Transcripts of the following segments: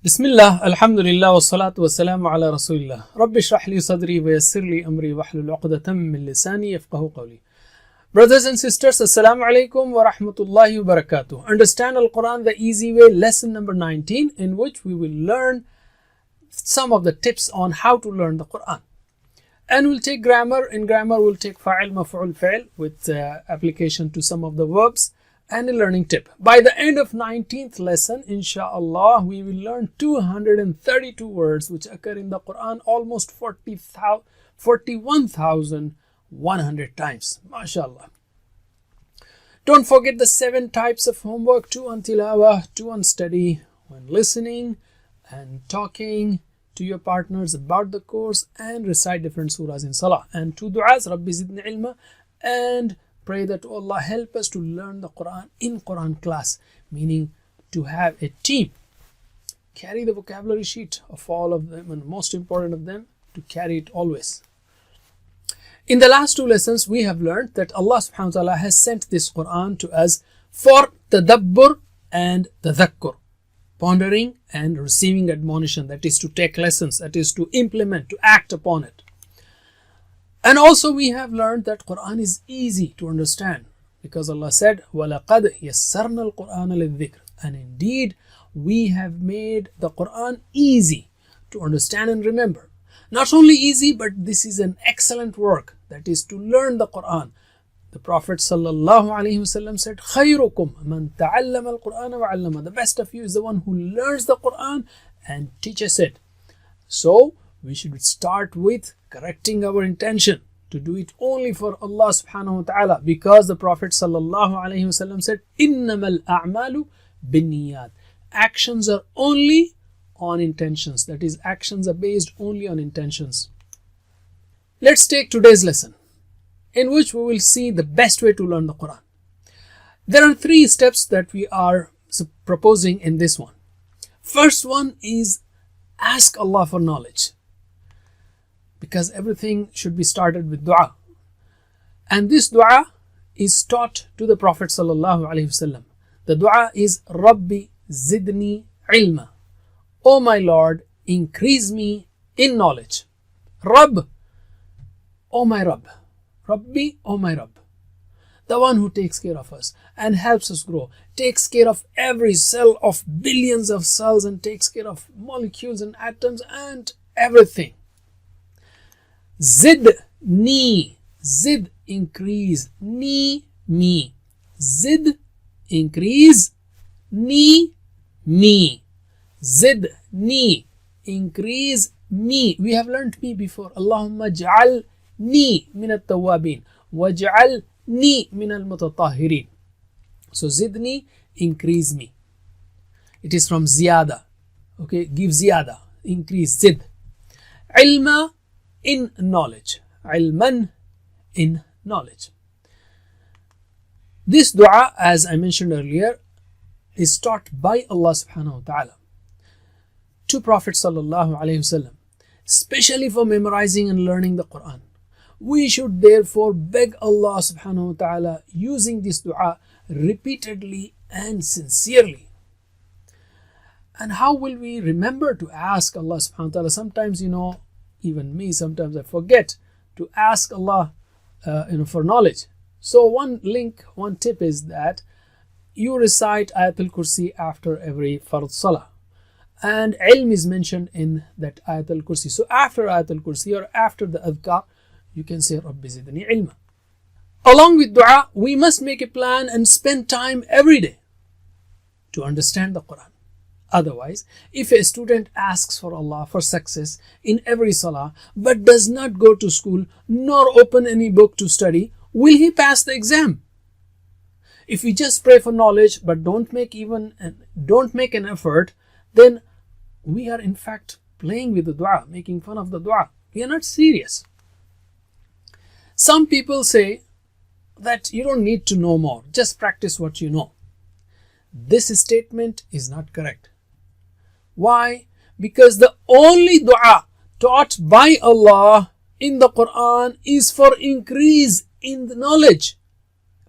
Bismillah, alhamdulillah, wa salatu wa salamu ala rasulillah. Rabbi shrah li sadri wa yassir li amri wa hlul uqdatan min lisani yafqahu qawli. Brothers and sisters, assalamu alaikum wa rahmatullahi wa barakatuh. Understand Al-Quran the easy way, lesson number 19, in which we will learn some of the tips on how to learn the Quran. And we'll take grammar. In grammar, we'll take fa'il, maf'ul, fi'l with application to some of the verbs and a learning tip. By the end of 19th lesson, inshallah, we will learn 232 words which occur in the Quran almost 41,100 times. MashaAllah. Don't forget the 7 types of homework: 2 on tilawah, 2 on study, when listening and talking to your partners about the course, and recite different surahs in salah, and 2 du'as, Rabbi zidni ilma, and pray that Allah help us to learn the Quran in Quran class, meaning to have a team. Carry the vocabulary sheet of all of them, and most important of them, to carry it always. In the last 2 lessons, we have learned that Allah subhanahu wa ta'ala has sent this Quran to us for tadabbur and tadhakkur, pondering and receiving admonition, that is to take lessons, that is to implement, to act upon it. And also we have learned that Quran is easy to understand, because Allah said, وَلَقَدْ يَسَّرْنَا الْقُرْآنَ لِلذِّكْرِ, and indeed we have made the Quran easy to understand and remember. Not only easy, but this is an excellent work, that is to learn the Quran. The Prophet ﷺ said, خَيْرُكُمْ مَنْ تَعَلَّمَ الْقُرْآنَ وَعَلَّمَ, the best of you is the one who learns the Quran and teaches it. So we should start with correcting our intention to do it only for Allah subhanahu wa ta'ala, because the Prophet ﷺ said, إِنَّمَا الْأَعْمَالُ بِالنِّيَّاتِ, actions are only on intentions, that is, actions are based only on intentions. Let's take today's lesson, in which we will see the best way to learn the Quran. There are 3 steps that we are proposing in this one. First one is ask Allah for knowledge, because everything should be started with dua. And this dua is taught to the Prophet ﷺ. The dua is Rabbi zidni ilma, O my Lord, increase me in knowledge. Rabb, O my Rabb. Rabbi, O my Rabb. The one who takes care of us and helps us grow, takes care of every cell of billions of cells, and takes care of molecules and atoms and everything. Zid, ni, zid, increase, ni, me. Zid, increase, ni, me. Zid, ni, increase, me. We have learnt me before. Allahumma ja'al ni min at-tawwabin waj'al ni min al-mutatahhirin. So zidni, increase me. It is from ziyada. Okay, give ziyada, increase, zid. Ilma, in knowledge. Ilman, in knowledge. This dua, as I mentioned earlier, is taught by Allah subhanahu wa ta'ala to Prophet sallallahu alaihi wasallam, especially for memorizing and learning the Quran. We should therefore beg Allah subhanahu wa ta'ala using this dua repeatedly and sincerely. And how will we remember to ask Allah subhanahu wa ta'ala? Sometimes, even me, sometimes I forget to ask Allah for knowledge. So one tip is that you recite Ayatul Kursi after every Fard Salah. And ilm is mentioned in that Ayatul Kursi. So after Ayatul Kursi or after the adhkar, you can say Rabbi zidni ilma. Along with dua, we must make a plan and spend time every day to understand the Quran. Otherwise, if a student asks for Allah for success in every salah, but does not go to school nor open any book to study, will he pass the exam? If we just pray for knowledge but don't make an effort, then we are in fact playing with the dua, making fun of the dua. We are not serious. Some people say that you don't need to know more, just practice what you know. This statement is not correct. Why? Because the only dua taught by Allah in the Quran is for increase in the knowledge.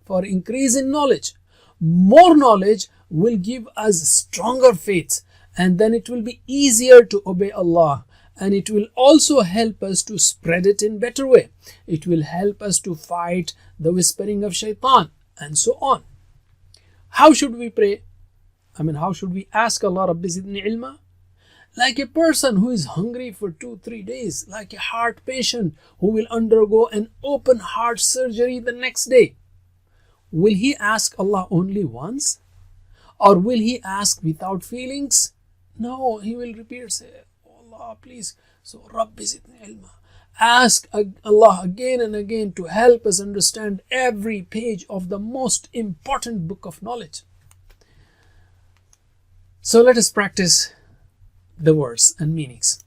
For increase in knowledge. More knowledge will give us stronger faith and then it will be easier to obey Allah, and it will also help us to spread it in better way. It will help us to fight the whispering of shaitan and so on. How should we pray? How should we ask Allah, Rabbi zidni ilma? Like a person who is hungry for 2-3 days, like a heart patient who will undergo an open heart surgery the next day. Will he ask Allah only once? Or will he ask without feelings? No, he will repeat, say, oh Allah, please. So, Rabbi zidni ilma. Ask Allah again and again to help us understand every page of the most important book of knowledge. So let us practice the words and meanings.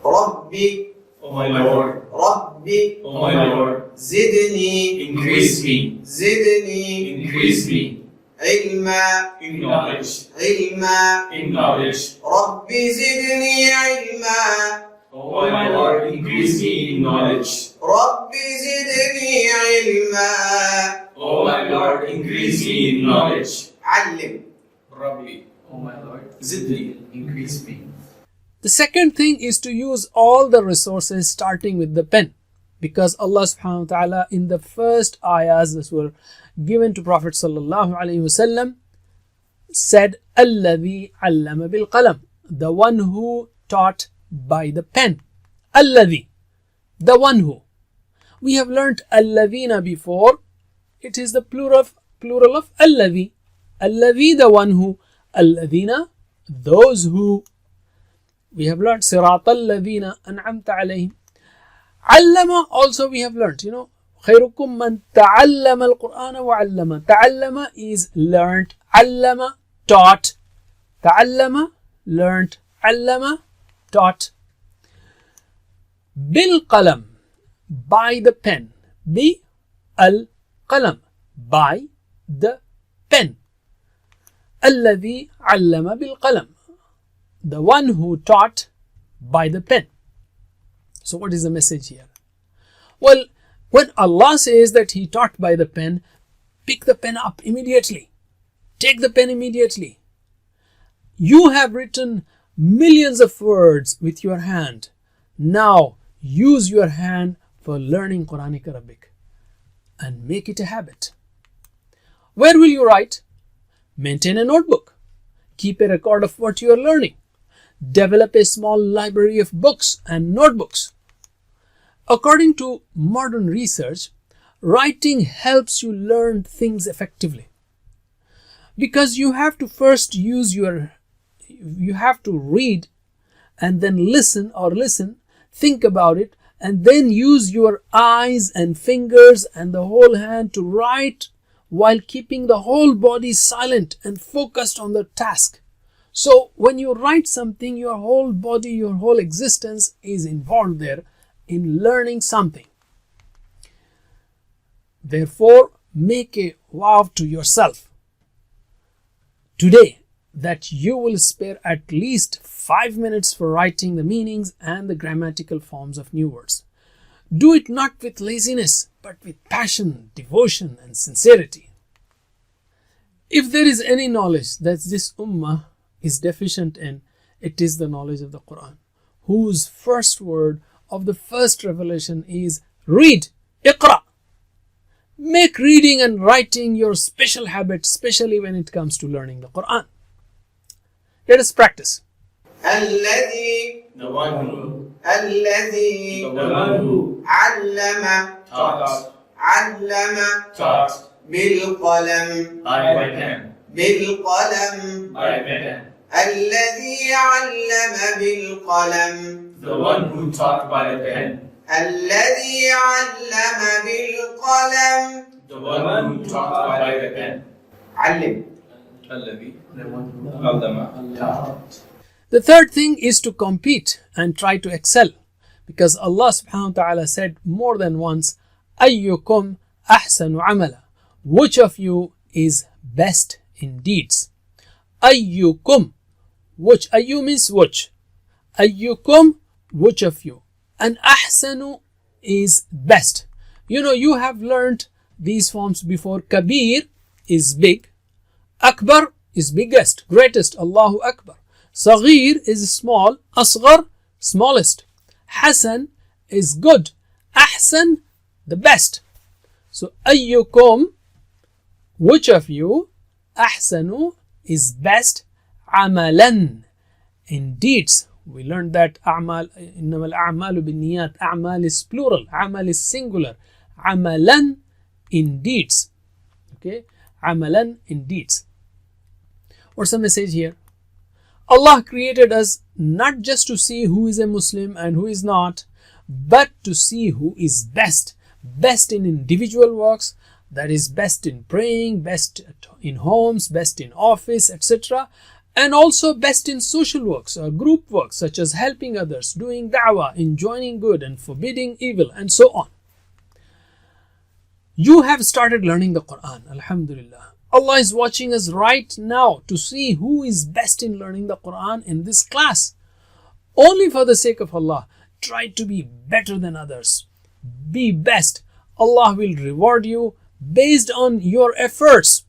Rabbi, O my Lord, Rabbi, O my Lord, Zidni, increase me, Zidni, increase me Ilma, in knowledge, Ilma, in knowledge. Rabbi Zidni Ilma, O my Lord, increase me in knowledge. Rabbi Zidni Ilma, O my Lord, increase me in knowledge. Allim. Rabbi, O my Lord, zidni, increase me. The second thing is to use all the resources starting with the pen, because Allah subhanahu wa ta'ala in the first ayahs that were given to Prophet sallallahu alaihi wasallam said, Alladhi allama bil qalam, the one who taught by the pen. Alladhi, the one who. We have learnt alladhina before. It is the plural of alladhi. Alladhi, the one who. Alladhina, those who. We have learnt Sirat alladhina an'amta alayhim. Allama also we have learnt, خيركم من تعلم القرآن وعلم. Ta'allama is learnt. Allama, taught. Ta'allama, learnt. Allama, taught. Bil qalam, by the pen. Bi al qalam, by the pen. Alladhi allama bil qalam, the one who taught by the pen. So what is the message here? Well, when Allah says that He taught by the pen, pick the pen up immediately. Take the pen immediately. You have written millions of words with your hand. Now use your hand for learning Quranic Arabic and make it a habit. Where will you write? Maintain a notebook. Keep a record of what you are learning. Develop a small library of books and notebooks. According to modern research, writing helps you learn things effectively. Because you have to first you have to read and then listen, think about it, and then use your eyes and fingers and the whole hand to write while keeping the whole body silent and focused on the task. So when you write something, your whole body, your whole existence is involved there in learning something. Therefore, make a vow to yourself today that you will spare at least 5 minutes for writing the meanings and the grammatical forms of new words. Do it not with laziness, but with passion, devotion, and sincerity. If there is any knowledge that this ummah is deficient in, it is the knowledge of the Quran, whose first word of the first revelation is read, Iqra. Make reading and writing your special habit, especially when it comes to learning the Quran. Let us practice. Alladhi, The one who, Alladhi, the one who Allama, taught, Allama, taught bil qalam, by pen, bil qalam. by pen. الذي علم بالقلم The one who taught by the pen, الذي علم بالقلم the one who taught by the pen. علم. الذي, the one who taught. The third thing is to compete and try to excel, because Allah subhanahu wa ta'ala said more than once, أيكم أحسن عملا, which of you is best in deeds. أيكم, which, ayu means which. أيكم, which of you. And أحسن is best. You have learned these forms before. Kabir is big. Akbar is biggest, greatest, Allahu Akbar. Saghir is small, Asghar, smallest. Hasan is good, Ahsan, the best. So ayyukum, which of you, ahsanu is best, amalan, in deeds. We learned that a'mal, innamal a'malu binniyat, a'mal is plural, amal is singular, amalan in deeds. Okay, amalan in deeds. What's the message here? Allah created us not just to see who is a Muslim and who is not, but to see who is best. Best in individual works, that is best in praying, best in homes, best in office, etc. And also best in social works or group works such as helping others, doing da'wah, enjoining good and forbidding evil, and so on. You have started learning the Quran, Alhamdulillah. Allah is watching us right now to see who is best in learning the Quran in this class. Only for the sake of Allah, try to be better than others. Be best. Allah will reward you based on your efforts.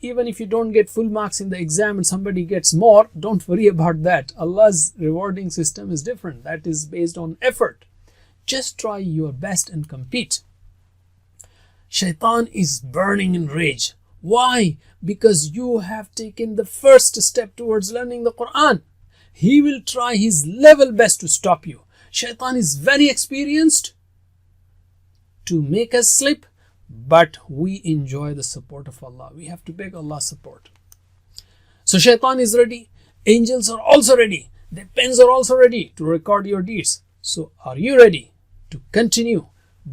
Even if you don't get full marks in the exam and somebody gets more, don't worry about that. Allah's rewarding system is different. That is based on effort. Just try your best and compete. Shaitan is burning in rage. Why? Because you have taken the first step towards learning the Quran. He will try his level best to stop you. Shaitan is very experienced to make us slip, but we enjoy the support of Allah. We have to beg Allah's support. So Shaitan is ready. Angels are also ready. Their pens are also ready to record your deeds. So are you ready to continue?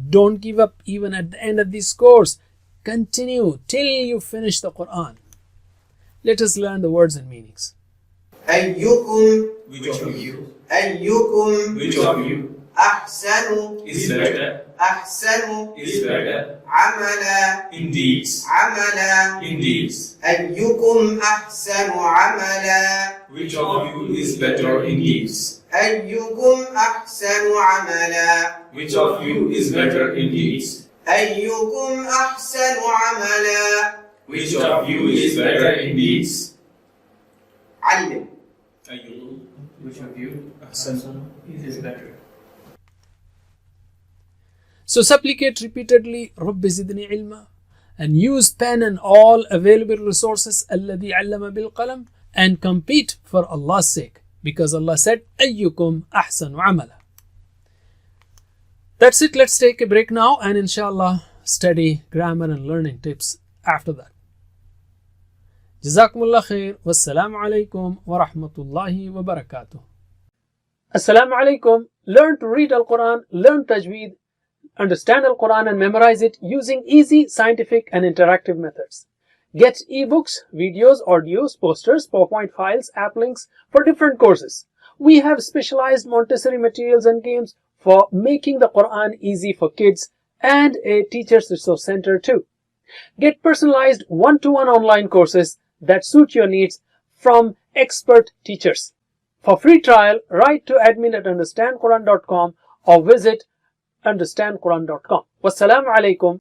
Don't give up even at the end of this course. Continue till you finish the Quran. Let us learn the words and meanings. أيكم Which of you? أيكم Which of you أحسن is better? أحسن Is better عملا in deeds? عملا In deeds. أيكم أحسن عملا Which of you is better in deeds? أيكم أحسن عملا Which of you is better in deeds? أيكم أحسن عملا Which of you is better in deeds? علم Which of you is better? So supplicate repeatedly, رب زدني علما, and use pen and all available resources, الذي علم بالقلم, and compete for Allah's sake, because Allah said, أيكم أحسن عملا. That's it. Let's take a break now and inshallah study grammar and learning tips after that. Jazakumullah khair. Wassalamu alaikum wa rahmatullahi wa barakatuh. Assalamu alaikum. Learn to read Al-Quran, learn Tajweed, understand Al-Quran and memorize it using easy, scientific and interactive methods. Get ebooks, videos, audios, posters, PowerPoint files, app links for different courses. We have specialized Montessori materials and games for making the Quran easy for kids and a teacher's resource center too. Get personalized one-to-one online courses that suit your needs from expert teachers. For free trial, write to admin@understandquran.com or visit understandquran.com. Wassalamu alaikum.